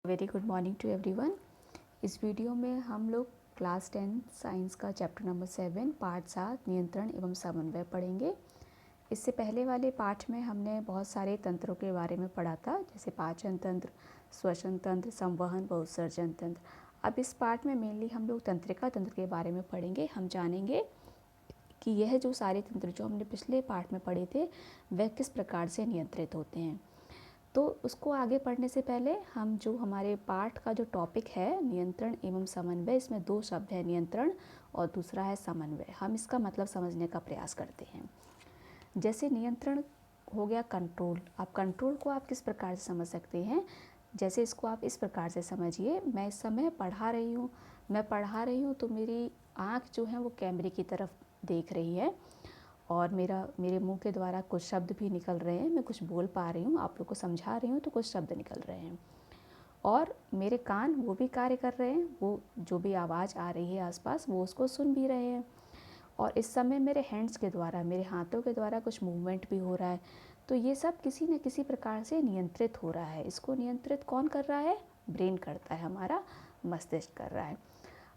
Very good morning to everyone. इस video में हम लोग क्लास 10 साइंस का चैप्टर नंबर 7 पार्ट 7 नियंत्रण एवं समन्वय पढ़ेंगे। इससे पहले वाले पाठ में हमने बहुत सारे तंत्रों के बारे में पढ़ा था, जैसे पाचन तंत्र, श्वसन तंत्र, संवहन व उत्सर्जन तंत्र। अब इस पाठ में मेनली हम लोग तंत्रिका तंत्र के बारे में पढ़ेंगे। हम जानेंगे कि यह जो सारे तंत्र जो हमने पिछले पाठ में पढ़े थे वह किस प्रकार से नियंत्रित होते हैं। तो उसको आगे पढ़ने से पहले हम जो हमारे पाठ का जो टॉपिक है नियंत्रण एवं समन्वय, इसमें दो शब्द है, नियंत्रण और दूसरा है समन्वय। हम इसका मतलब समझने का प्रयास करते हैं। जैसे नियंत्रण हो गया कंट्रोल। अब कंट्रोल को आप किस प्रकार से समझ सकते हैं, जैसे इसको आप इस प्रकार से समझिए, मैं इस समय पढ़ा रही हूँ तो मेरी आँख जो है वो कैमरे की तरफ देख रही है और मेरे मुंह के द्वारा कुछ शब्द भी निकल रहे हैं, मैं कुछ बोल पा रही हूँ, आप लोग को समझा रही हूँ तो कुछ शब्द निकल रहे हैं। और मेरे कान वो भी कार्य कर रहे हैं, वो जो भी आवाज़ आ रही है आसपास वो उसको सुन भी रहे हैं। और इस समय मेरे हैंड्स के द्वारा, मेरे हाथों के द्वारा कुछ मूवमेंट भी हो रहा है। तो ये सब किसी न किसी प्रकार से नियंत्रित हो रहा है। इसको नियंत्रित कौन कर रहा है? ब्रेन करता है, हमारा मस्तिष्क कर रहा है।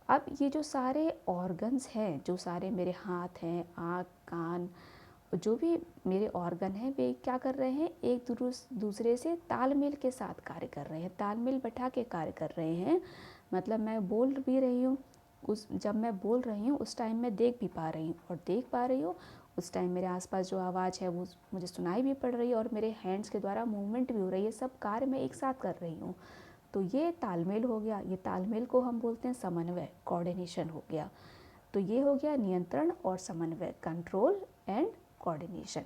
अब ये जो सारे ऑर्गन्स हैं, जो सारे मेरे हाथ हैं, आँख, कान, जो भी मेरे ऑर्गन हैं, वे क्या कर रहे हैं? एक दूसरे से तालमेल के साथ कार्य कर रहे हैं, तालमेल बैठा के कार्य कर रहे हैं। मतलब मैं बोल भी रही हूँ, जब मैं बोल रही हूँ उस टाइम मैं देख भी पा रही हूँ, और देख पा रही हूँ उस टाइम मेरे आसपास जो आवाज़ है वो मुझे सुनाई भी पड़ रही है, और मेरे हैंड्स के द्वारा मूवमेंट भी हो रही है। सब कार्य मैं एक साथ कर रही हूँ। तो ये तालमेल हो गया। ये तालमेल को हम बोलते हैं समन्वय, कोऑर्डिनेशन हो गया। तो ये हो गया नियंत्रण और समन्वय, कंट्रोल एंड कोऑर्डिनेशन।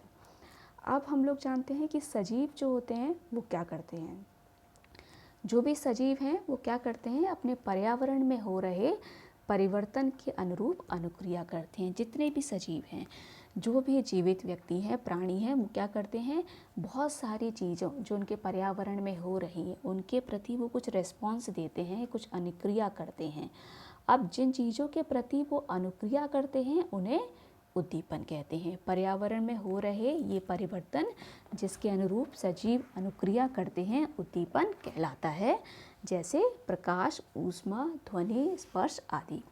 अब हम लोग जानते हैं कि सजीव जो होते हैं वो क्या करते हैं। जो भी सजीव हैं वो क्या करते हैं? अपने पर्यावरण में हो रहे परिवर्तन के अनुरूप अनुक्रिया करते हैं। जितने भी सजीव हैं, जो भी जीवित व्यक्ति हैं, प्राणी हैं, वो क्या करते हैं? बहुत सारी चीज़ों जो उनके पर्यावरण में हो रही है उनके प्रति वो कुछ रिस्पॉन्स देते हैं, कुछ अनुक्रिया करते हैं। अब जिन चीज़ों के प्रति वो अनुक्रिया करते हैं उन्हें उद्दीपन कहते हैं। पर्यावरण में हो रहे ये परिवर्तन जिसके अनुरूप सजीव अनुक्रिया करते हैं, उद्दीपन कहलाता है। जैसे प्रकाश, ऊष्मा, ध्वनि, स्पर्श आदि।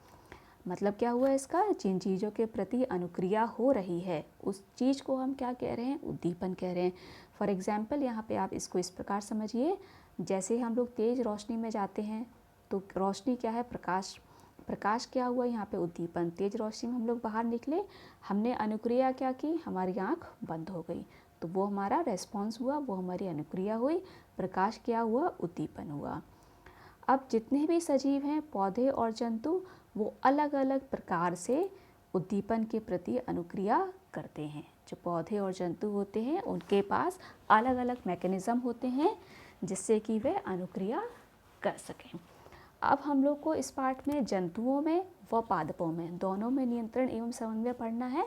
मतलब क्या हुआ इसका? जिन चीज़ों के प्रति अनुक्रिया हो रही है उस चीज़ को हम क्या कह रहे हैं? उद्दीपन कह रहे हैं। फॉर एग्जाम्पल यहाँ पे आप इसको इस प्रकार समझिए, जैसे हम लोग तेज़ रोशनी में जाते हैं तो रोशनी क्या है? प्रकाश। प्रकाश क्या हुआ? यहाँ पे उद्दीपन। तेज रोशनी में हम लोग बाहर निकले, हमने अनुक्रिया क्या की? हमारी आँख बंद हो गई, तो वो हमारा रेस्पॉन्स हुआ, वो हमारी अनुक्रिया हुई। प्रकाश क्या हुआ? उद्दीपन हुआ। अब जितने भी सजीव हैं, पौधे और जंतु, वो अलग अलग प्रकार से उद्दीपन के प्रति अनुक्रिया करते हैं। जो पौधे और जंतु होते हैं उनके पास अलग अलग मैकेनिज़्म होते हैं जिससे कि वे अनुक्रिया कर सकें। अब हम लोग को इस पाठ में जंतुओं में व पादपों में दोनों में नियंत्रण एवं समन्वय पढ़ना है।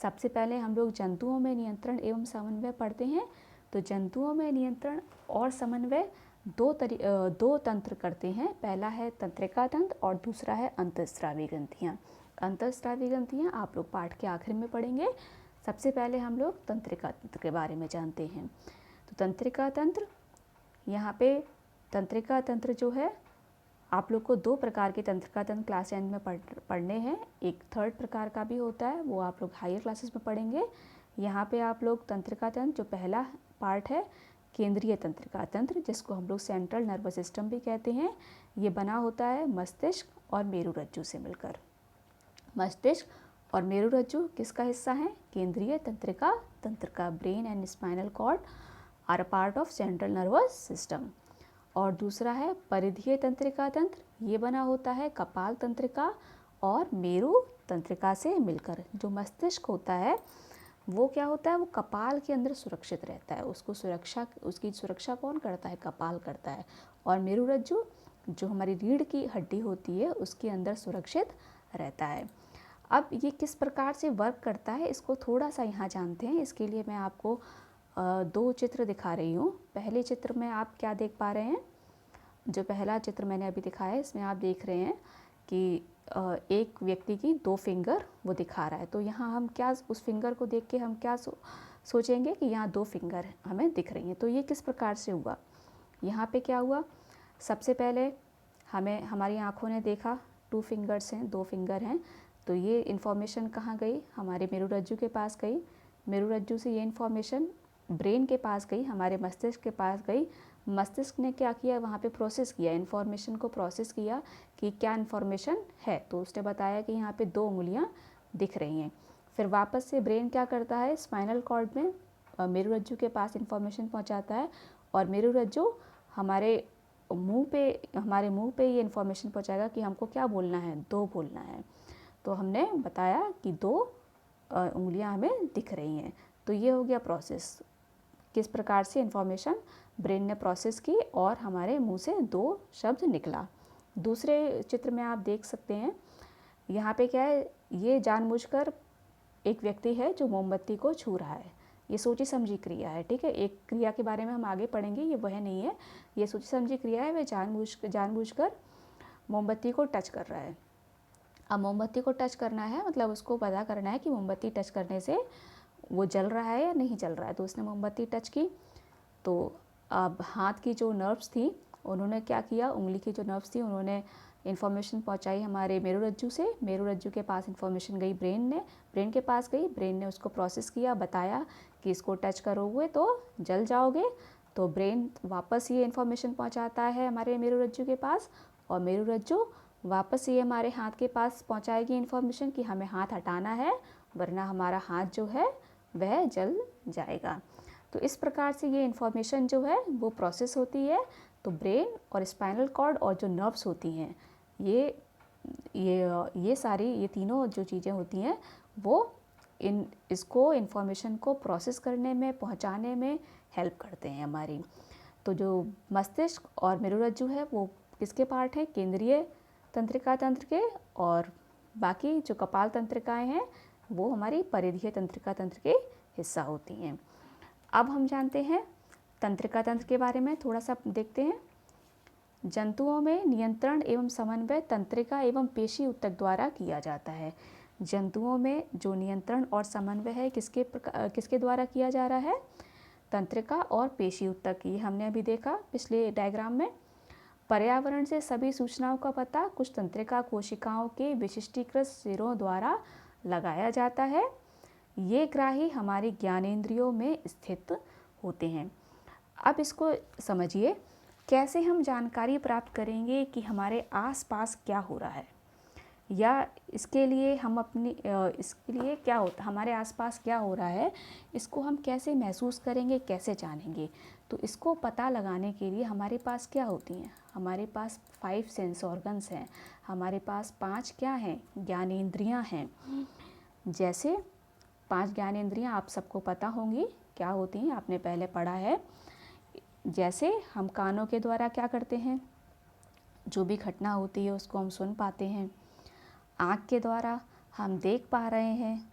सबसे पहले हम लोग जंतुओं में नियंत्रण एवं समन्वय पढ़ते हैं। तो जंतुओं में नियंत्रण और समन्वय दो तंत्र करते हैं। पहला है तंत्रिका तंत्र और दूसरा है अंतःस्रावी ग्रंथियाँ। अंतःस्रावी ग्रंथियाँ आप लोग पाठ के आखिर में पढ़ेंगे। सबसे पहले हम लोग तंत्रिका तंत्र के बारे में जानते हैं। तो तंत्रिका तंत्र, यहाँ पे तंत्रिका तंत्र जो है, आप लोग को दो प्रकार के तंत्रिका तंत्र क्लास 10 में पढ़ने हैं। एक थर्ड प्रकार का भी होता है, वो आप लोग हायर क्लासेस में पढ़ेंगे। यहाँ पे आप लोग तंत्रिका तंत्र जो पहला पार्ट है, केंद्रीय तंत्रिका तंत्र, जिसको हम लोग सेंट्रल नर्वस सिस्टम भी कहते हैं, ये बना होता है मस्तिष्क और मेरुरज्जु से मिलकर। मस्तिष्क और मेरुरज्जु किसका हिस्सा है? केंद्रीय तंत्रिका तंत्र का। Brain and spinal cord are a part of central nervous system. और दूसरा है परिधीय तंत्रिका तंत्र, ये बना होता है कपाल तंत्रिका और मेरु तंत्रिका से मिलकर। जो मस्तिष्क होता है वो क्या होता है? वो कपाल के अंदर सुरक्षित रहता है। उसकी सुरक्षा कौन करता है? कपाल करता है। और मेरुरज्जु जो हमारी रीढ़ की हड्डी होती है उसके अंदर सुरक्षित रहता है। अब ये किस प्रकार से वर्क करता है इसको थोड़ा सा यहाँ जानते हैं। इसके लिए मैं आपको दो चित्र दिखा रही हूँ। पहले चित्र में आप क्या देख पा रहे हैं? जो पहला चित्र मैंने अभी दिखाया है इसमें आप देख रहे हैं कि एक व्यक्ति की दो फिंगर वो दिखा रहा है। तो यहाँ हम क्या, उस फिंगर को देख के हम क्या सोचेंगे कि यहाँ दो फिंगर हमें दिख रही हैं। तो ये किस प्रकार से हुआ? यहाँ पे क्या हुआ? सबसे पहले हमें हमारी आँखों ने देखा 2 फिंगर्स हैं, 2 फिंगर हैं, तो ये इन्फॉर्मेशन कहाँ गई, हमारे मेरुरज्जु के पास गई। मेरुरज्जु से ये इन्फॉर्मेशन ब्रेन के पास गई, हमारे मस्तिष्क के पास गई। मस्तिष्क ने क्या किया, वहाँ पे प्रोसेस किया, इन्फॉर्मेशन को प्रोसेस किया कि क्या इन्फॉर्मेशन है, तो उसने बताया कि यहाँ पे 2 उंगलियाँ दिख रही हैं। फिर वापस से ब्रेन क्या करता है, स्पाइनल कॉर्ड में मेरुरज्जु के पास इन्फॉर्मेशन पहुँचाता है, और मेरुरज्जु हमारे मुंह पे ये इन्फॉर्मेशन पहुँचाएगा कि हमको क्या बोलना है, 2 बोलना है। तो हमने बताया कि 2 उंगलियां हमें दिख रही हैं। तो ये हो गया प्रोसेस, किस प्रकार से इन्फॉर्मेशन ब्रेन ने प्रोसेस की और हमारे मुंह से 2 शब्द निकला। दूसरे चित्र में आप देख सकते हैं, यहाँ पे क्या है, ये जानबूझकर एक व्यक्ति है जो मोमबत्ती को छू रहा है। ये सोची समझी क्रिया है, ठीक है। एक क्रिया के बारे में हम आगे पढ़ेंगे, ये वह नहीं है, ये सोची समझी क्रिया है। वह जानबूझकर मोमबत्ती को टच कर रहा है। अब मोमबत्ती को टच करना है, मतलब उसको पता करना है कि मोमबत्ती टच करने से वो जल रहा है या नहीं जल रहा है। तो उसने मोमबत्ती टच की, तो अब हाथ की जो नर्व्स थी उन्होंने क्या किया, उंगली की जो नर्व्स थी उन्होंने इन्फॉर्मेशन पहुंचाई हमारे मेरुरज्जु से। मेरुरज्जु के पास इन्फॉर्मेशन गई ब्रेन के पास गई, ब्रेन ने उसको प्रोसेस किया, बताया कि इसको टच करोगे तो जल जाओगे। तो ब्रेन वापस ये इन्फॉर्मेशन पहुंचाता है हमारे मेरुरज्जु के पास, और मेरुरज्जु वापस ये हमारे हाथ के पास पहुंचाएगी इन्फॉर्मेशन कि हमें हाथ हटाना है, वरना हमारा हाथ जो है वह जल जाएगा। तो इस प्रकार से ये इन्फॉर्मेशन जो है वो प्रोसेस होती है। तो ब्रेन और स्पाइनल कॉर्ड और जो नर्व्स होती हैं, ये सारी, ये तीनों जो चीज़ें होती हैं वो इसको इन्फॉर्मेशन को प्रोसेस करने में, पहुंचाने में हेल्प करते हैं हमारी। तो जो मस्तिष्क और मेरुरज्जु है वो किसके पार्ट हैं, केंद्रीय तंत्रिका तंत्र के, और बाकी जो कपाल तंत्रिकाएं हैं वो हमारी परिधीय तंत्रिका तंत्र के हिस्सा होती हैं। अब हम जानते हैं तंत्रिका तंत्र के बारे में, थोड़ा सा देखते हैं। जंतुओं में नियंत्रण एवं समन्वय तंत्रिका एवं पेशी ऊतक द्वारा किया जाता है। जंतुओं में जो नियंत्रण और समन्वय है किसके द्वारा किया जा रहा है, तंत्रिका और पेशी ऊतक। ये हमने अभी देखा पिछले डायग्राम में। पर्यावरण से सभी सूचनाओं का पता कुछ तंत्रिका कोशिकाओं के विशिष्टीकृत सिरों द्वारा लगाया जाता है। ये ग्राही हमारी ज्ञानेंद्रियों में स्थित होते हैं। अब इसको समझिए, कैसे हम जानकारी प्राप्त करेंगे कि हमारे आसपास क्या हो रहा है, या इसके लिए क्या होता, हमारे आसपास क्या हो रहा है, इसको हम कैसे महसूस करेंगे, कैसे जानेंगे। तो इसको पता लगाने के लिए हमारे पास क्या होती हैं, हमारे पास 5 सेंस ऑर्गन्स हैं, हमारे पास 5 क्या हैं, ज्ञानेंद्रियां हैं। जैसे 5 ज्ञानेंद्रियां आप सबको पता होंगी क्या होती हैं, आपने पहले पढ़ा है। जैसे हम कानों के द्वारा क्या करते हैं, जो भी घटना होती है उसको हम सुन पाते हैं। आँख के द्वारा हम देख पा रहे हैं।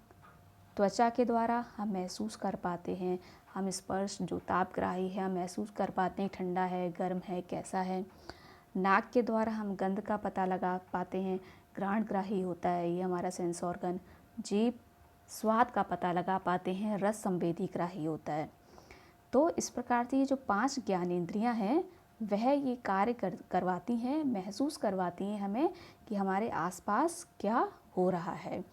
त्वचा के द्वारा हम महसूस कर पाते हैं, हम स्पर्श जो तापग्राही है हम महसूस कर पाते हैं, ठंडा है, गर्म है, कैसा है। नाक के द्वारा हम गंध का पता लगा पाते हैं, घ्राणग्राही होता है ये हमारा सेंस ऑर्गन। जीभ स्वाद का पता लगा पाते हैं, रस संवेदी ग्राही होता है। तो इस प्रकार से ये जो 5 ज्ञानेंद्रियां हैं वह ये कार्य करवाती हैं, महसूस करवाती हैं हमें कि हमारे आसपास क्या हो रहा है।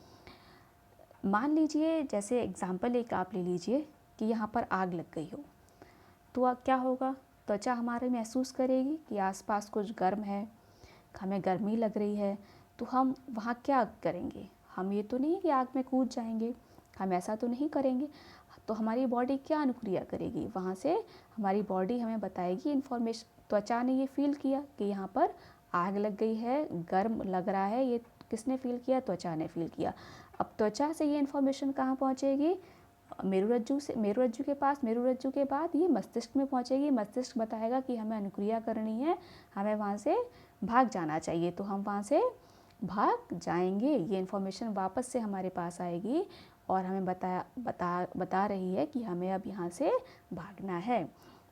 मान लीजिए, जैसे एग्जाम्पल एक आप ले लीजिए कि यहाँ पर आग लग गई हो, तो अब क्या होगा, त्वचा हमारे महसूस करेगी कि आसपास कुछ गर्म है, हमें गर्मी लग रही है। तो हम वहाँ क्या करेंगे, हम ये तो नहीं कि आग में कूद जाएंगे, हम ऐसा तो नहीं करेंगे। तो हमारी बॉडी क्या अनुक्रिया करेगी, वहाँ से हमारी बॉडी हमें बताएगी इन्फॉर्मेशन। त्वचा ने ये फील किया कि यहाँ पर आग लग गई है, गर्म लग रहा है, ये किसने फील किया, त्वचा ने फील किया। अब त्वचा से ये इन्फॉर्मेशन कहाँ पहुँचेगी, मेरुरज्जु के पास, मेरुरज्जु के बाद ये मस्तिष्क में पहुँचेगी। मस्तिष्क बताएगा कि हमें अनुक्रिया करनी है, हमें वहाँ से भाग जाना चाहिए, तो हम वहाँ से भाग जाएंगे। ये इन्फॉर्मेशन वापस से हमारे पास आएगी और हमें बता रही है कि हमें अब यहाँ से भागना है।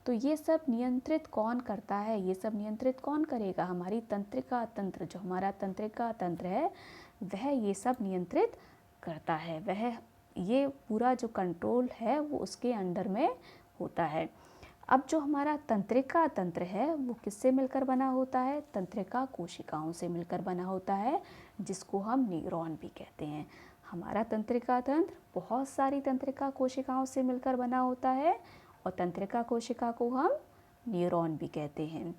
तो ये सब नियंत्रित कौन करता है, ये सब नियंत्रित कौन करेगा, हमारी तंत्रिका तंत्र, जो हमारा तंत्रिका तंत्र है वह ये सब नियंत्रित करता है। वह ये पूरा जो कंट्रोल है वो उसके अंडर में होता है। अब जो हमारा तंत्रिका तंत्र है वो किससे मिलकर बना होता है? तंत्रिका कोशिकाओं से मिलकर बना होता है, जिसको हम न्यूरॉन भी कहते हैं। हमारा तंत्रिका तंत्र बहुत सारी तंत्रिका कोशिकाओं से मिलकर बना होता है और तंत्रिका कोशिका को हम न्यूरॉन भी कहते हैं।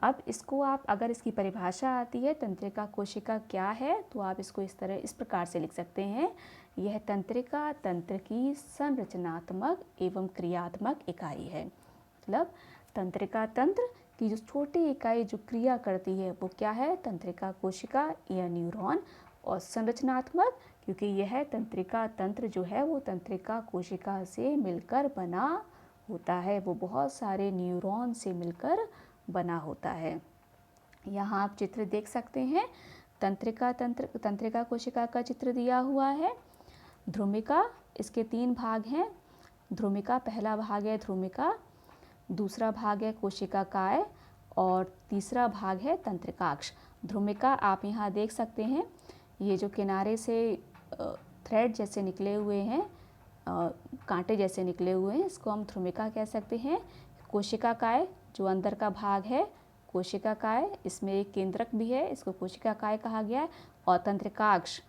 अब इसको आप, अगर इसकी परिभाषा आती है तंत्रिका कोशिका क्या है, तो आप इसको इस प्रकार से लिख सकते हैं, यह तंत्रिका तंत्र की संरचनात्मक एवं क्रियात्मक इकाई है। मतलब तंत्रिका तंत्र की जो छोटी इकाई जो क्रिया करती है वो क्या है? तंत्रिका कोशिका या न्यूरॉन। और संरचनात्मक, क्योंकि यह तंत्रिका तंत्र जो है वो तंत्रिका कोशिका से मिलकर बना होता है, वो बहुत सारे न्यूरॉन से मिलकर बना होता है। यहाँ आप चित्र देख सकते हैं, तंत्रिका कोशिका का चित्र दिया हुआ है। ध्रुमिका, इसके 3 भाग हैं। ध्रुमिका, पहला भाग है ध्रुमिका, दूसरा भाग है कोशिकाकाय और तीसरा भाग है तंत्रिकाक्ष। ध्रुमिका आप यहाँ देख सकते हैं, ये जो किनारे से थ्रेड जैसे निकले हुए हैं, कांटे जैसे निकले हुए हैं, इसको हम ध्रुमिका कह सकते हैं। कोशिकाकाय जो अंदर का भाग है, कोशिकाकाय, इसमें एक केंद्रक भी है, इसको कोशिकाकाय कहा गया है। और तंत्रिकाक्ष,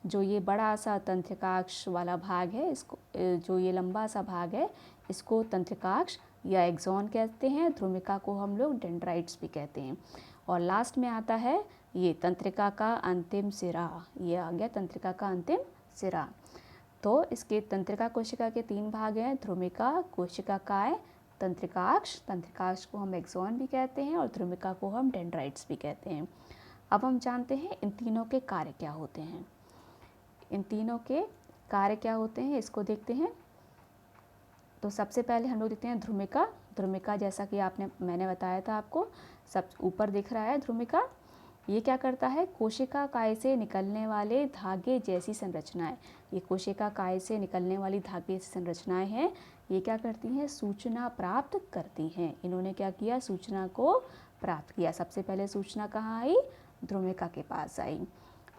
जो ये बड़ा सा तंत्रिकाक्ष वाला भाग है, इसको, जो ये लंबा सा भाग है, इसको तंत्रिकाक्ष या एक्सॉन कहते हैं। ध्रुमिका को हम लोग डेंड्राइट्स भी कहते हैं। और लास्ट में आता है ये तंत्रिका का अंतिम सिरा, ये आ गया तंत्रिका का अंतिम सिरा। तो इसके तंत्रिका कोशिका के 3 भाग हैं, ध्रुमिका, कोशिकाकाय, तंत्रिकाक्ष। तंत्रिकाक्ष को हम एक्सॉन भी कहते हैं और ध्रुमिका को हम डेंड्राइट्स भी कहते हैं। अब हम जानते हैं इन तीनों के कार्य क्या होते हैं। इन तीनों के कार्य क्या होते हैं इसको देखते हैं। तो सबसे पहले हम लोग देखते हैं ध्रुमिका। ध्रुमिका जैसा कि मैंने बताया था आपको, सब ऊपर दिख रहा है ध्रुमिका। ये क्या करता है? कोशिका काय से निकलने वाले धागे जैसी संरचनाएं, ये कोशिका काय से निकलने वाली धागे जैसी संरचनाएं हैं, ये क्या करती हैं? सूचना प्राप्त करती हैं। इन्होंने क्या किया? सूचना को प्राप्त किया। सबसे पहले सूचना कहाँ आई? ध्रुमिका के पास आई।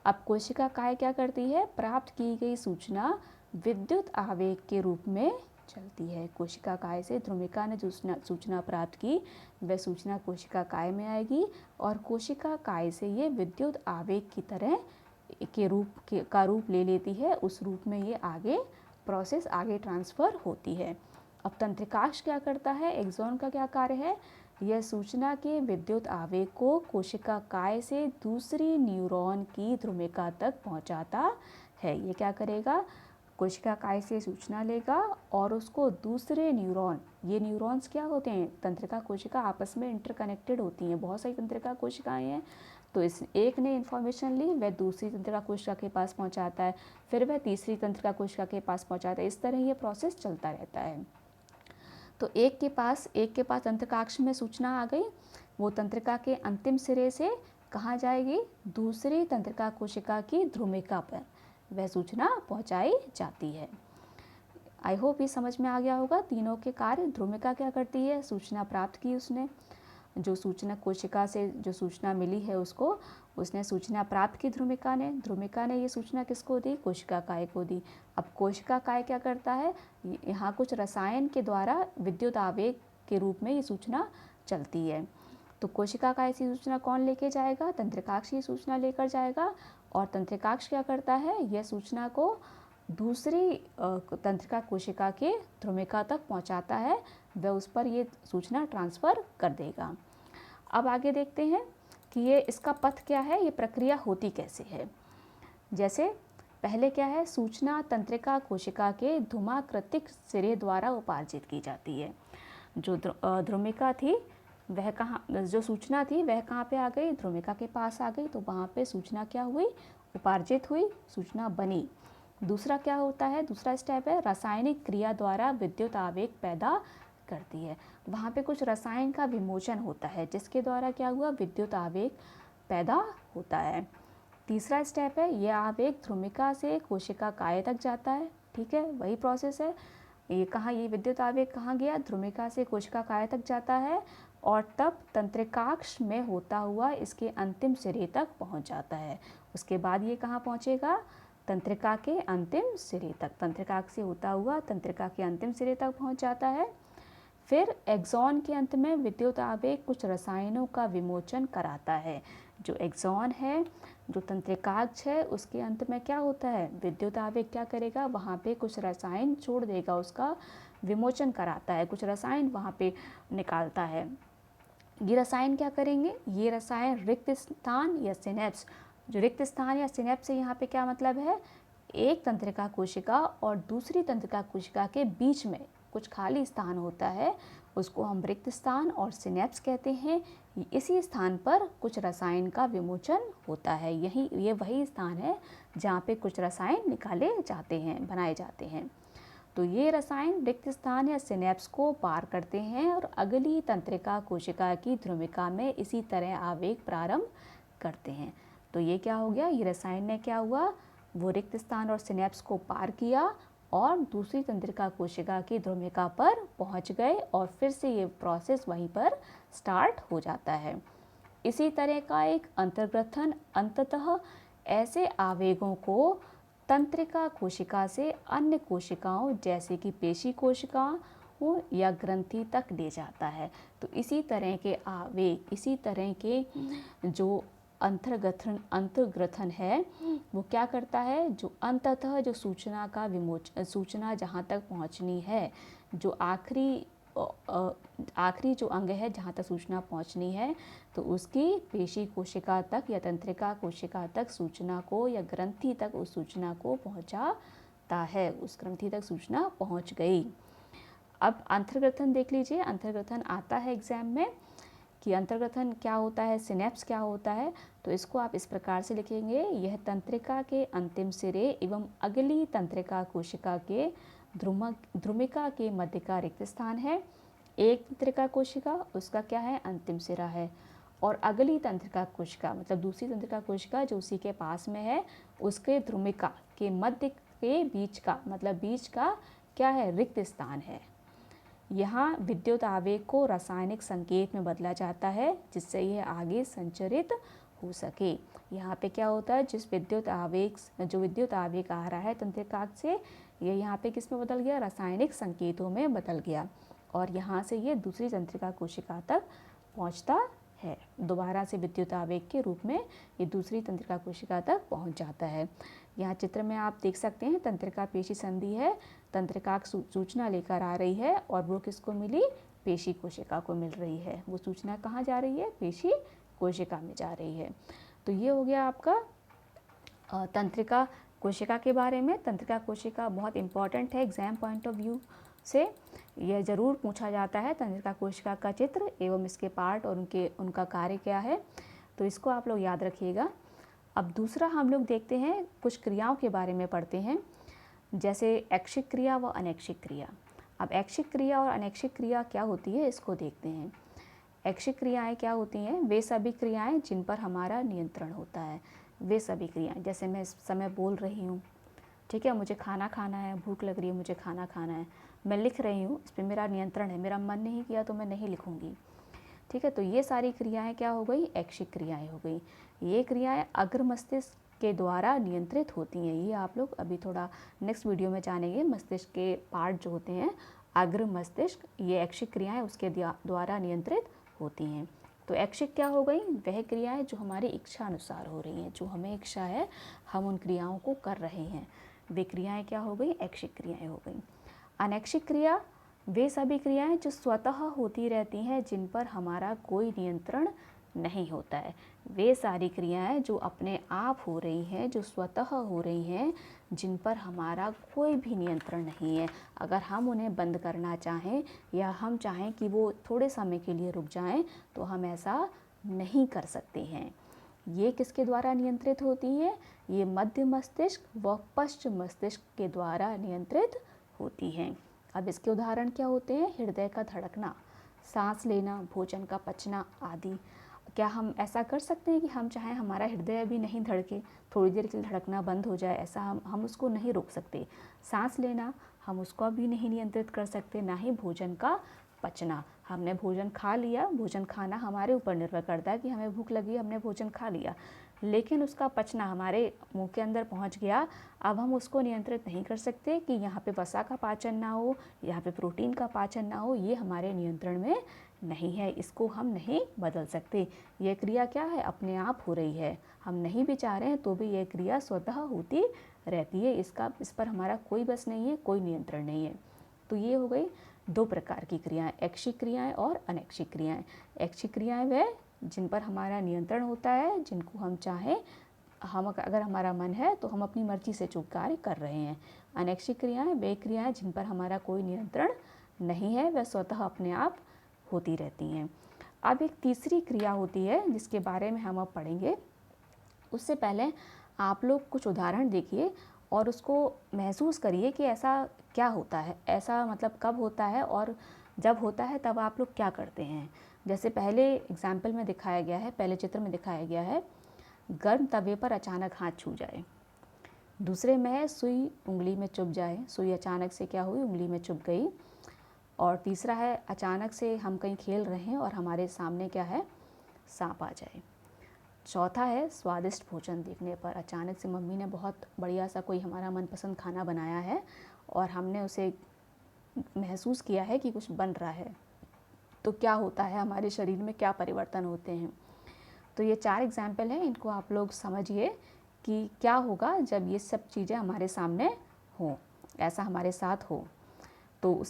अब कोशिका काय क्या करती है? प्राप्त की गई सूचना विद्युत आवेग के रूप में चलती है। कोशिका काय से ध्रुमिका ने जो सूचना प्राप्त की, वह सूचना कोशिका काय में आएगी और कोशिका काय से ये विद्युत आवेग की तरह का रूप ले लेती है। उस रूप में ये आगे प्रोसेस आगे ट्रांसफ़र होती है। अब तंत्रिकाक्ष क्या करता है? एक्सॉन का क्या कार्य है? यह सूचना के विद्युत आवेग को कोशिका काय से दूसरी न्यूरॉन की ध्रुमिका तक पहुंचाता है। ये क्या करेगा? कोशिका काय से सूचना लेगा और उसको दूसरे न्यूरॉन, ये न्यूरॉन्स क्या होते हैं? तंत्रिका कोशिका आपस में इंटरकनेक्टेड होती हैं, बहुत सारी तंत्रिका कोशिकाएं हैं। तो इस एक ने इन्फॉर्मेशन ली, वह दूसरी तंत्रिका कोशिका के पास पहुंचाता है, फिर वह तीसरी तंत्रिका कोशिका के पास पहुंचाता है। इस तरह ये प्रोसेस चलता रहता है। तो एक के पास तंत्रिकाक्ष में सूचना आ गई, वो तंत्रिका के अंतिम सिरे से कहाँ जाएगी? दूसरी तंत्रिका कोशिका की ध्रुमिका पर वह सूचना पहुंचाई जाती है। आई होप ये समझ में आ गया होगा तीनों के कार्य। ध्रुमिका क्या करती है? सूचना प्राप्त की उसने, जो सूचना कोशिका से जो सूचना मिली है उसने सूचना प्राप्त की ध्रुमिका ने ये सूचना किसको दी? कोशिका काय को दी। अब कोशिका काय क्या करता है? यहाँ कुछ रसायन के द्वारा विद्युत आवेग के रूप में ये सूचना चलती है। तो कोशिका काय से सूचना कौन लेके जाएगा? तंत्रिकाक्ष ये सूचना लेकर जाएगा। और तंत्रिकाक्ष क्या करता है? यह सूचना को दूसरी तंत्रिका कोशिका के ध्रुमिका तक पहुंचाता है, वह उस पर ये सूचना ट्रांसफ़र कर देगा। अब आगे देखते हैं कि ये इसका पथ क्या है, ये प्रक्रिया होती कैसे है। जैसे पहले क्या है? सूचना तंत्रिका कोशिका के धुमाकृतिक सिरे द्वारा उपार्जित की जाती है। जो ध्रुमिका थी वह कहाँ, जो सूचना थी वह कहाँ पे आ गई? ध्रुमिका के पास आ गई। तो वहाँ पे सूचना क्या हुई? उपार्जित हुई, सूचना बनी। दूसरा क्या होता है? दूसरा स्टेप है रासायनिक क्रिया द्वारा विद्युत आवेग पैदा करती है। वहाँ पे कुछ रसायन का विमोचन होता है जिसके द्वारा क्या हुआ? विद्युत आवेग पैदा होता है। तीसरा स्टेप है यह आवेग ध्रुमिका से कोशिका काय तक जाता है। ठीक है, वही प्रोसेस है। ये विद्युत आवेग कहाँ गया? ध्रुमिका से कोशिका काय तक जाता है और तब तंत्रिकाक्ष में होता हुआ इसके अंतिम सिरे तक पहुँच जाता है। उसके बाद ये कहाँ पहुँचेगा? तंत्रिका के अंतिम सिरे तक। तंत्रिकाक्ष से होता हुआ तंत्रिका के अंतिम सिरे तक पहुँच जाता है। फिर एक्सॉन के अंत में विद्युत आवेग कुछ रसायनों का विमोचन कराता है। जो एक्सॉन है, जो तंत्रिकाक्ष है, उसके अंत में क्या होता है, विद्युत आवेग क्या करेगा, वहाँ पे कुछ रसायन छोड़ देगा, उसका विमोचन कराता है, कुछ रसायन वहाँ पे निकालता है। ये रसायन क्या करेंगे, ये रसायन रिक्त स्थान या सिनेप्स, जो रिक्त स्थान या सिनेप्स से यहाँ पे क्या मतलब है, एक तंत्रिका कोशिका और दूसरी तंत्रिका कोशिका के बीच में कुछ खाली स्थान होता है, उसको हम रिक्त स्थान और सिनेप्स कहते हैं। इसी स्थान पर कुछ रसायन का विमोचन होता है। ये वही स्थान है जहाँ पे कुछ रसायन निकाले जाते हैं, बनाए जाते हैं। तो ये रसायन रिक्त स्थान या सिनेप्स को पार करते हैं और अगली तंत्रिका कोशिका की ध्रुविका में इसी तरह आवेग प्रारंभ करते हैं। तो ये क्या हो गया, ये रसायन ने क्या हुआ, वो रिक्त स्थान और सिनेप्स को पार किया और दूसरी तंत्रिका कोशिका की ध्रुविका पर पहुंच गए और फिर से ये प्रोसेस वहीं पर स्टार्ट हो जाता है। इसी तरह का एक अंतर्ग्रथन अंततः ऐसे आवेगों को तंत्रिका कोशिका से अन्य कोशिकाओं जैसे कि पेशी कोशिकाओं या ग्रंथि तक ले जाता है। तो इसी तरह के आवेग, इसी तरह के जो अंतर्ग्रथन है वो क्या करता है, जो अंततः जो सूचना का विमोचन, सूचना जहाँ तक पहुँचनी है, जो आखिरी जो अंग है जहाँ तक सूचना पहुँचनी है, तो उसकी पेशी कोशिका तक या तंत्रिका कोशिका तक सूचना को या ग्रंथि तक उस सूचना को पहुँचाता है, उस ग्रंथि तक सूचना पहुँच गई। अब अंतर्ग्रथन देख लीजिए, अंतर्ग्रथन आता है एग्जाम में कि अंतर्ग्रथन क्या होता है, सिनेप्स क्या होता है। तो इसको आप इस प्रकार से लिखेंगे, यह तंत्रिका के अंतिम सिरे एवं अगली तंत्रिका कोशिका के ध्रुमिका के मध्य का रिक्त स्थान है। एक तंत्रिका कोशिका उसका क्या है, अंतिम सिरा है, और अगली तंत्रिका कोशिका मतलब दूसरी तंत्रिका कोशिका जो उसी के पास में है, उसके ध्रुमिका के मध्य के बीच का मतलब बीच का क्या है, रिक्त स्थान है। यहाँ विद्युत आवेग को रासायनिक संकेत में बदला जाता है जिससे यह आगे संचरित हो सके। यहाँ पे क्या होता है, जो विद्युत आवेग आ रहा है तंत्रिकाक्ष से, ये यहाँ पे किस में बदल गया, रासायनिक संकेतों में बदल गया और यहाँ से ये दूसरी तंत्रिका कोशिका तक पहुँचता है। दोबारा से विद्युत आवेग के रूप में ये दूसरी तंत्रिका कोशिका तक पहुँच जाता है। यहाँ चित्र में आप देख सकते हैं तंत्रिका पेशी संधि है, तंत्रिका सूचना लेकर आ रही है और वो किसको मिली, पेशी कोशिका को मिल रही है। वो सूचना कहाँ जा रही है, पेशी कोशिका में जा रही है। तो ये हो गया आपका तंत्रिका कोशिका के बारे में। तंत्रिका कोशिका बहुत इंपॉर्टेंट है एग्जाम पॉइंट ऑफ व्यू से, यह ज़रूर पूछा जाता है तंत्रिका कोशिका का चित्र एवं इसके पार्ट और उनका कार्य क्या है, तो इसको आप लोग याद रखिएगा। अब दूसरा हम लोग देखते हैं, कुछ क्रियाओं के बारे में पढ़ते हैं, जैसे ऐच्छिक क्रिया व अनैच्छिक क्रिया। अब ऐच्छिक क्रिया और अनैच्छिक क्रिया क्या होती है इसको देखते हैं। ऐच्छिक क्रियाएं क्या होती हैं, वे सभी क्रियाएं जिन पर हमारा नियंत्रण होता है, वे सभी क्रियाएं, जैसे मैं इस समय बोल रही हूँ, ठीक है, मुझे खाना खाना है, भूख लग रही है, मुझे खाना खाना है, मैं लिख रही हूँ, इस पर मेरा नियंत्रण है, मेरा मन नहीं किया तो मैं नहीं लिखूँगी, ठीक है। तो ये सारी क्रियाएं क्या हो गई, ऐच्छिक क्रियाएं हो गई। ये क्रियाएं अग्र मस्तिष्क के द्वारा नियंत्रित होती हैं। ये आप लोग अभी थोड़ा नेक्स्ट वीडियो में जानेंगे। मस्तिष्क के पार्ट जो होते हैं अग्र मस्तिष्क, ये ऐच्छिक क्रियाएं उसके द्वारा नियंत्रित होती हैं। तो ऐच्छिक क्या हो गई, वह क्रियाएं जो हमारी इच्छा अनुसार हो रही हैं, जो हमें इच्छा है हम उन क्रियाओं को कर रहे हैं, वे क्रियाएं क्या हो गई, ऐच्छिक क्रियाएं हो गई। अनैच्छिक क्रिया वे सभी क्रियाएं जो स्वतः होती रहती हैं, जिन पर हमारा कोई नियंत्रण नहीं होता है। वे सारी क्रियाएं जो अपने आप हो रही हैं, जो स्वतः हो रही हैं, जिन पर हमारा कोई भी नियंत्रण नहीं है। अगर हम उन्हें बंद करना चाहें या हम चाहें कि वो थोड़े समय के लिए रुक जाएं, तो हम ऐसा नहीं कर सकते हैं। ये किसके द्वारा नियंत्रित होती है, ये मध्य मस्तिष्क व पश्चिम मस्तिष्क के द्वारा नियंत्रित होती हैं। अब इसके उदाहरण क्या होते हैं, हृदय का धड़कना, सांस लेना, भोजन का पचना आदि। क्या हम ऐसा कर सकते हैं कि हम चाहें हमारा हृदय भी नहीं धड़के, थोड़ी देर के लिए धड़कना बंद हो जाए, ऐसा हम उसको नहीं रोक सकते। सांस लेना हम उसको भी नहीं नियंत्रित कर सकते, ना ही भोजन का पचना हमने भोजन खा लिया, भोजन खाना हमारे ऊपर निर्भर करता है कि हमें भूख लगी, हमने भोजन खा लिया, लेकिन उसका पचना हमारे मुंह के अंदर पहुंच गया। अब हम उसको नियंत्रित नहीं कर सकते कि यहाँ पे वसा का पाचन ना हो, यहाँ पे प्रोटीन का पाचन ना हो, ये हमारे नियंत्रण में नहीं है, इसको हम नहीं बदल सकते। ये क्रिया क्या है, अपने आप हो रही है, हम नहीं भी चाह रहे हैं तो भी ये क्रिया स्वतः होती रहती है, इस पर हमारा कोई बस नहीं है, कोई नियंत्रण नहीं है। तो ये हो गई दो प्रकार की क्रियाएं, ऐच्छिक क्रियाएं और अनैच्छिक क्रियाएं। ऐच्छिक क्रियाएं वह जिन पर हमारा नियंत्रण होता है, जिनको हम चाहें, हम अगर हमारा मन है तो हम अपनी मर्जी से जो कार्य कर रहे हैं। अनैच्छिक क्रियाएं वे क्रियाएं जिन पर हमारा कोई नियंत्रण नहीं है, वह स्वतः अपने आप होती रहती हैं। अब एक तीसरी क्रिया होती है जिसके बारे में हम अब पढ़ेंगे। उससे पहले आप लोग कुछ उदाहरण देखिए और उसको महसूस करिए कि ऐसा क्या होता है, ऐसा मतलब कब होता है, और जब होता है तब आप लोग क्या करते हैं। जैसे पहले एग्जाम्पल में दिखाया गया है, पहले चित्र में दिखाया गया है, गर्म तवे पर अचानक हाथ छू जाए। दूसरे में है सुई उंगली में चुभ जाए, सुई अचानक से क्या हुई, उंगली में चुभ गई। और तीसरा है अचानक से हम कहीं खेल रहे हैं और हमारे सामने क्या है, सांप आ जाए। चौथा है स्वादिष्ट भोजन देखने पर, अचानक से मम्मी ने बहुत बढ़िया सा कोई हमारा मनपसंद खाना बनाया है और हमने उसे महसूस किया है कि कुछ बन रहा है, तो क्या होता है, हमारे शरीर में क्या परिवर्तन होते हैं। तो ये 4 एग्जाम्पल हैं, इनको आप लोग समझिए कि क्या होगा जब ये सब चीज़ें हमारे सामने हों, ऐसा हमारे साथ हो। तो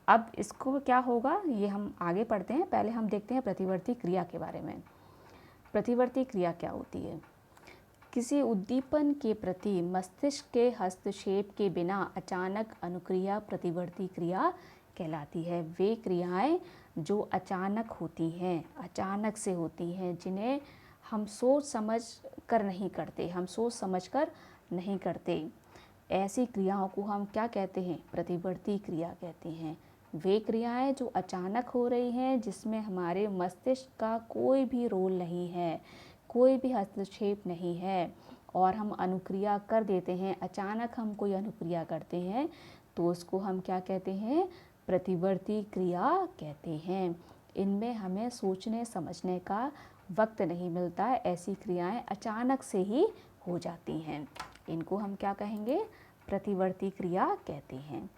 अब इसको क्या होगा ये हम आगे पढ़ते हैं। पहले हम देखते हैं प्रतिवर्ती क्रिया के बारे में। प्रतिवर्ती क्रिया क्या होती है, किसी उद्दीपन के प्रति मस्तिष्क के हस्तक्षेप के बिना अचानक अनुक्रिया प्रतिवर्ती क्रिया कहलाती है। वे क्रियाएं जो अचानक होती हैं, अचानक से होती हैं, जिन्हें हम सोच समझ कर नहीं करते, हम सोच समझ कर नहीं करते, ऐसी क्रियाओं को हम क्या कहते हैं, प्रतिवर्ती क्रिया कहते हैं। वे क्रियाएं जो अचानक हो रही हैं, जिसमें हमारे मस्तिष्क का कोई भी रोल नहीं है, कोई भी हस्तक्षेप नहीं है, और हम अनुक्रिया कर देते हैं, अचानक हम कोई अनुक्रिया करते हैं, तो उसको हम क्या कहते हैं, प्रतिवर्ती क्रिया कहते हैं। इनमें हमें सोचने समझने का वक्त नहीं मिलता, ऐसी क्रियाएं अचानक से ही हो जाती हैं, इनको हम क्या कहेंगे, प्रतिवर्ती क्रिया कहते हैं।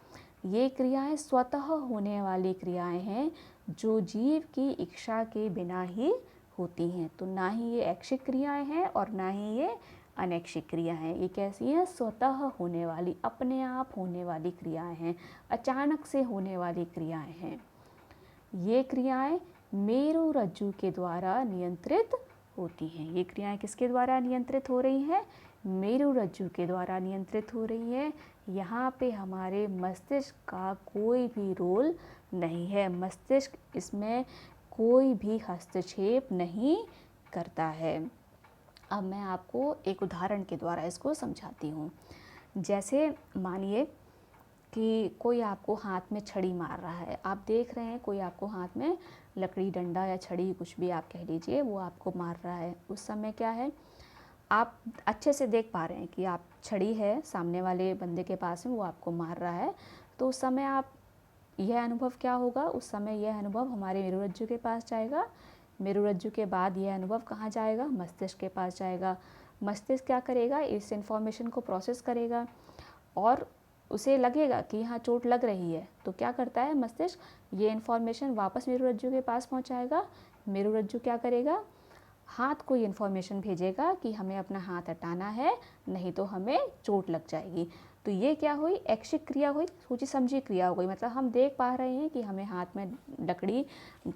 ये क्रियाएं स्वतः होने वाली क्रियाएं हैं जो जीव की इच्छा के बिना ही होती हैं। तो ना ही ये ऐच्छिक क्रियाएं हैं और ना ही ये अनैच्छिक क्रिया हैं। ये कैसी हैं, स्वतः होने वाली, अपने आप होने वाली क्रियाएं हैं, अचानक से होने वाली क्रियाएं हैं। ये क्रियाएं मेरुरज्जु के द्वारा नियंत्रित होती हैं। ये क्रियाएं किसके द्वारा नियंत्रित हो रही हैं, मेरुरज्जु के द्वारा नियंत्रित हो रही है। यहाँ पे हमारे मस्तिष्क का कोई भी रोल नहीं है, मस्तिष्क इसमें कोई भी हस्तक्षेप नहीं करता है। अब मैं आपको एक उदाहरण के द्वारा इसको समझाती हूँ। जैसे मानिए कि कोई आपको हाथ में छड़ी मार रहा है, आप देख रहे हैं कोई आपको हाथ में लकड़ी, डंडा या छड़ी, कुछ भी आप कह लीजिए, वो आपको मार रहा है। उस समय क्या है, आप अच्छे से देख पा रहे हैं कि आप छड़ी है सामने वाले बंदे के पास में, वो आपको मार रहा है। तो उस समय आप यह अनुभव क्या होगा, उस समय यह अनुभव हमारे मेरुरज्जु के पास जाएगा। मेरुरज्जु के बाद यह अनुभव कहाँ जाएगा, मस्तिष्क के पास जाएगा। मस्तिष्क क्या करेगा, इस इन्फॉर्मेशन को प्रोसेस करेगा और उसे लगेगा कि यहाँ चोट लग रही है, तो क्या करता है मस्तिष्क, ये इन्फॉर्मेशन वापस मेरुरज्जु के पास पहुँचाएगा। मेरुरज्जु क्या करेगा, हाथ को ये इन्फॉर्मेशन भेजेगा कि हमें अपना हाथ हटाना है, नहीं तो हमें चोट लग जाएगी। तो ये क्या हुई, ऐच्छिक क्रिया हुई, सोची समझी क्रिया हो गई। मतलब हम देख पा रहे हैं कि हमें हाथ में लकड़ी,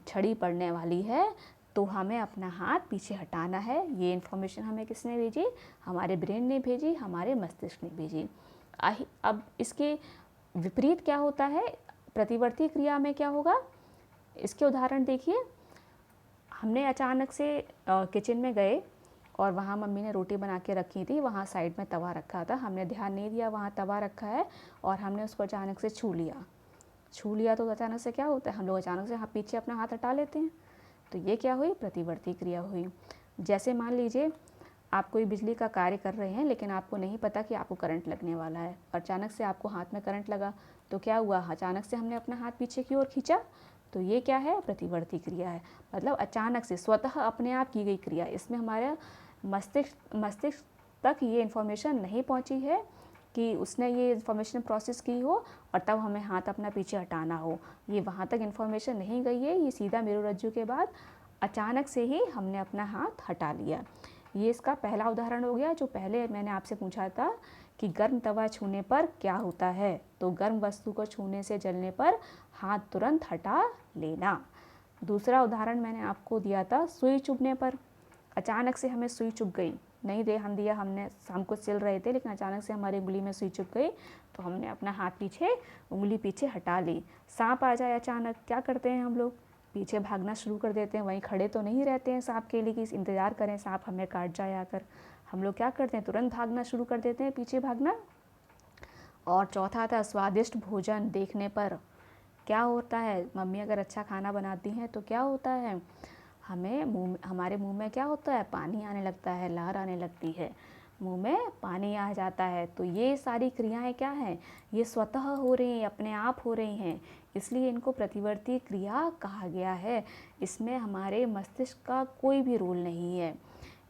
छड़ी पड़ने वाली है, तो हमें अपना हाथ पीछे हटाना है। ये इन्फॉर्मेशन हमें किसने भेजी, हमारे ब्रेन ने भेजी, हमारे मस्तिष्क ने भेजी। अब इसके विपरीत क्या होता है, प्रतिवर्ती क्रिया में क्या होगा, इसके उदाहरण देखिए। हमने अचानक से किचन में गए और वहाँ मम्मी ने रोटी बना के रखी थी, वहाँ साइड में तवा रखा था, हमने ध्यान नहीं दिया वहाँ तवा रखा है और हमने उसको अचानक से छू लिया। तो अचानक से क्या होता है, हम लोग अचानक से पीछे अपना हाथ हटा लेते हैं। तो ये क्या हुई, प्रतिवर्ती क्रिया हुई। जैसे मान लीजिए आप कोई बिजली का कार्य कर रहे हैं, लेकिन आपको नहीं पता कि आपको करंट लगने वाला है, और अचानक से आपको हाथ में करंट लगा, तो क्या हुआ, अचानक से हमने अपना हाथ पीछे की ओर खींचा, तो ये क्या है, प्रतिवर्ती क्रिया है। मतलब अचानक से स्वतः अपने आप की गई क्रिया। इसमें हमारा मस्तिष्क तक ये इन्फॉर्मेशन नहीं पहुंची है कि उसने ये इन्फॉर्मेशन प्रोसेस की हो और तब हमें हाथ अपना पीछे हटाना हो। ये वहाँ तक इन्फॉर्मेशन नहीं गई है, ये सीधा मेरुरज्जु के बाद अचानक से ही हमने अपना हाथ हटा लिया। ये इसका पहला उदाहरण हो गया। जो पहले मैंने आपसे पूछा था कि गर्म तवा छूने पर क्या होता है, तो गर्म वस्तु को छूने से जलने पर हाथ तुरंत हटा लेना। दूसरा उदाहरण मैंने आपको दिया था सुई चुभने पर। अचानक से हमें सुई चुभ गई, नहीं ध्यान दिया हमने, हम कुछ सिल रहे थे लेकिन अचानक से हमारी उंगली में सुई चुभ गई तो हमने अपना हाथ पीछे, उंगली पीछे हटा ली। सांप आ जाए अचानक, क्या करते हैं हम लोग, पीछे भागना शुरू कर देते हैं। वहीं खड़े तो नहीं रहते हैं सांप के लिए कि इंतज़ार करें सांप हमें काट जाए आकर। हम लोग क्या करते हैं, तुरंत भागना शुरू कर देते हैं, पीछे भागना। और चौथा था स्वादिष्ट भोजन देखने पर क्या होता है, मम्मी अगर अच्छा खाना बनाती हैं तो क्या होता है, हमारे मुंह में क्या होता है, पानी आने लगता है, लहर आने लगती है, मुंह में पानी आ जाता है। तो ये सारी क्रियाएं क्या हैं, ये स्वतः हो रही हैं, अपने आप हो रही हैं, इसलिए इनको प्रतिवर्ती क्रिया कहा गया है। इसमें हमारे मस्तिष्क का कोई भी रोल नहीं है,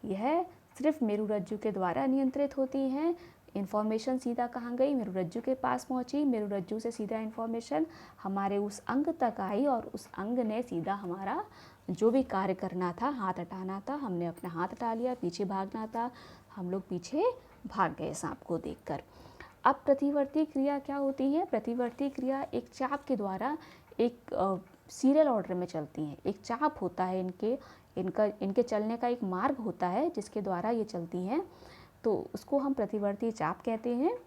यह सिर्फ मेरुरज्जु के द्वारा नियंत्रित होती हैं। इन्फॉर्मेशन सीधा कहाँ गई, मेरुरज्जु के पास पहुँची, मेरुरज्जु से सीधा इन्फॉर्मेशन हमारे उस अंग तक आई और उस अंग ने सीधा हमारा जो भी कार्य करना था, हाथ हटाना था, हमने अपना हाथ हटा लिया, पीछे भागना था, हम लोग पीछे भाग गए सांप को देखकर। अब प्रतिवर्ती क्रिया क्या होती है, प्रतिवर्ती क्रिया एक चाप के द्वारा एक सीरियल ऑर्डर में चलती हैं। एक चाप होता है इनके चलने का एक मार्ग होता है जिसके द्वारा ये चलती हैं, तो उसको हम प्रतिवर्ती चाप कहते हैं।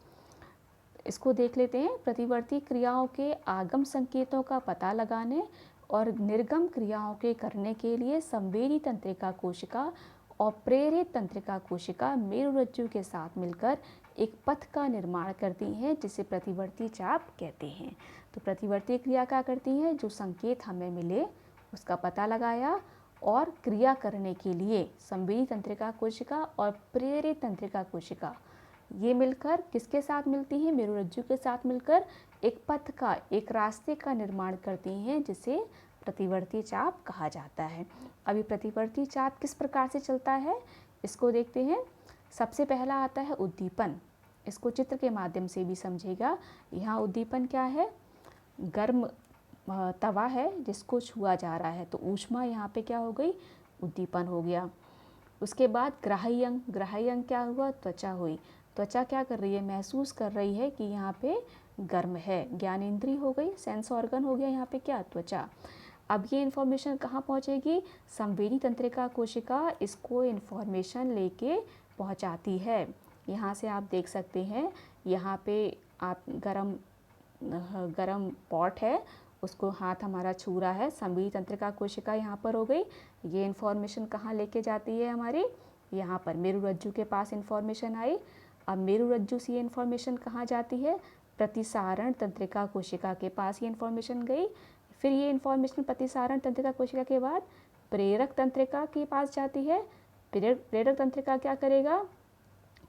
इसको देख लेते हैं। प्रतिवर्ती क्रियाओं के आगम संकेतों का पता लगाने और निर्गम क्रियाओं के करने के लिए संवेदी तंत्रिका कोशिका और प्रेरित तंत्रिका कोशिका मेरुरज्जु के साथ मिलकर एक पथ का निर्माण करती हैं जिसे प्रतिवर्ती चाप कहते हैं। तो प्रतिवर्ती क्रिया क्या करती हैं, जो संकेत हमें मिले उसका पता लगाया और क्रिया करने के लिए संवेदी तंत्रिका कोशिका और प्रेरित तंत्रिका कोशिका ये मिलकर किसके साथ मिलती हैं, मेरुरज्जु के साथ मिलकर एक पथ का, एक रास्ते का निर्माण करती हैं जिसे प्रतिवर्ती चाप कहा जाता है। अभी प्रतिवर्ती चाप किस प्रकार से चलता है इसको देखते हैं। सबसे पहला आता है उद्दीपन। इसको चित्र के माध्यम से भी समझेगा। यहाँ उद्दीपन क्या है, गर्म तवा है जिसको छुआ जा रहा है, तो ऊष्मा यहाँ पे क्या हो गई, उद्दीपन हो गया। उसके बाद ग्राही अंग, ग्राही अंग क्या हुआ, त्वचा हुई। त्वचा क्या कर रही है, महसूस कर रही है कि यहाँ पे गर्म है, ज्ञानेंद्रिय हो गई, सेंस ऑर्गन हो गया यहाँ पे क्या, त्वचा। अब ये इन्फॉर्मेशन कहाँ पहुँचेगी, संवेदी तंत्रिका कोशिका इसको इन्फॉर्मेशन लेके पहुँचाती है। यहाँ से आप देख सकते हैं, यहाँ पे आप गरम पॉट है, उसको हाथ हमारा छू रहा है, संवेदी तंत्रिका कोशिका यहाँ पर हो गई। ये इन्फॉर्मेशन कहाँ लेके जाती है हमारी, यहाँ पर मेरुरज्जु के पास इन्फॉर्मेशन आई। अब मेरुरज्जु से ये इन्फॉर्मेशन कहाँ जाती है, प्रतिसारण तंत्रिका कोशिका के पास ये इन्फॉर्मेशन गई। फिर ये इन्फॉर्मेशन प्रतिसारण तंत्रिका कोशिका के बाद प्रेरक तंत्रिका के पास जाती है। प्रेरक तंत्रिका क्या करेगा,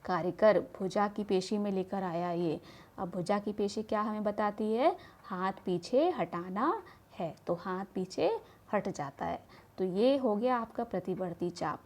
कार्यकर भुजा की पेशी में लेकर आया ये। अब भुजा की पेशी क्या हमें बताती है, हाथ पीछे हटाना है, तो हाथ पीछे हट जाता है। तो ये हो गया आपका प्रतिवर्ती चाप।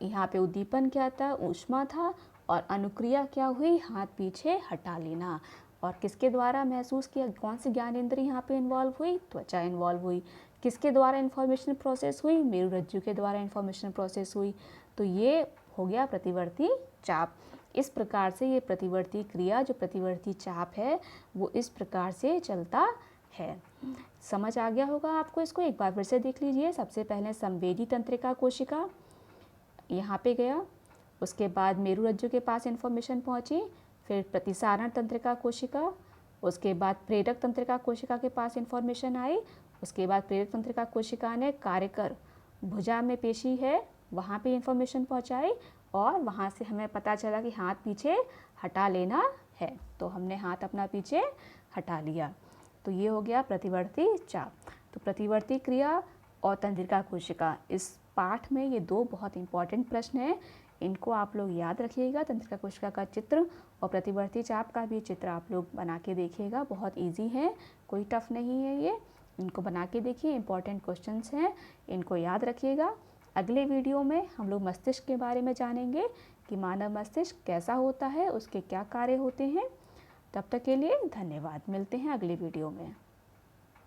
यहाँ पे उद्दीपन क्या था, ऊष्मा था, और अनुक्रिया क्या हुई, हाथ पीछे हटा लेना। और किसके द्वारा महसूस किया, कौन सी ज्ञानेंद्रिय यहाँ पे इन्वॉल्व हुई, त्वचा इन्वॉल्व हुई। किसके द्वारा इन्फॉर्मेशन प्रोसेस हुई, मेरुरज्जु के द्वारा इन्फॉर्मेशन प्रोसेस हुई। तो ये हो गया प्रतिवर्ती चाप। इस प्रकार से ये प्रतिवर्ती क्रिया, जो प्रतिवर्ती चाप है, वो इस प्रकार से चलता है। समझ आ गया होगा आपको इसको, एक बार फिर से देख लीजिए। सबसे पहले संवेदी तंत्रिका कोशिका यहाँ पे गया, उसके बाद मेरुरज्जु के पास इन्फॉर्मेशन पहुँची, फिर प्रतिसारण तंत्रिका कोशिका, उसके बाद प्रेरक तंत्रिका कोशिका के पास इन्फॉर्मेशन आई, उसके बाद प्रेरक तंत्रिका कोशिका ने कार्य कर भुजा में पेशी है वहाँ पे इन्फॉर्मेशन पहुँचाई, और वहाँ से हमें पता चला कि हाथ पीछे हटा लेना है, तो हमने हाथ अपना पीछे हटा लिया। तो ये हो गया प्रतिवर्ती चाप। तो प्रतिवर्ती क्रिया और तंत्रिका कोशिका, इस पाठ में ये दो बहुत इंपॉर्टेंट प्रश्न हैं, इनको आप लोग याद रखिएगा। तंत्रिका कोशिका का चित्र और प्रतिवर्ती चाप का भी चित्र आप लोग बना के देखिएगा, बहुत इजी है, कोई टफ नहीं है इनको बना के देखिए, इंपॉर्टेंट क्वेश्चंस हैं, इनको याद रखिएगा। अगले वीडियो में हम लोग मस्तिष्क के बारे में जानेंगे कि मानव मस्तिष्क कैसा होता है, उसके क्या कार्य होते हैं। तब तक के लिए धन्यवाद, मिलते हैं अगले वीडियो में।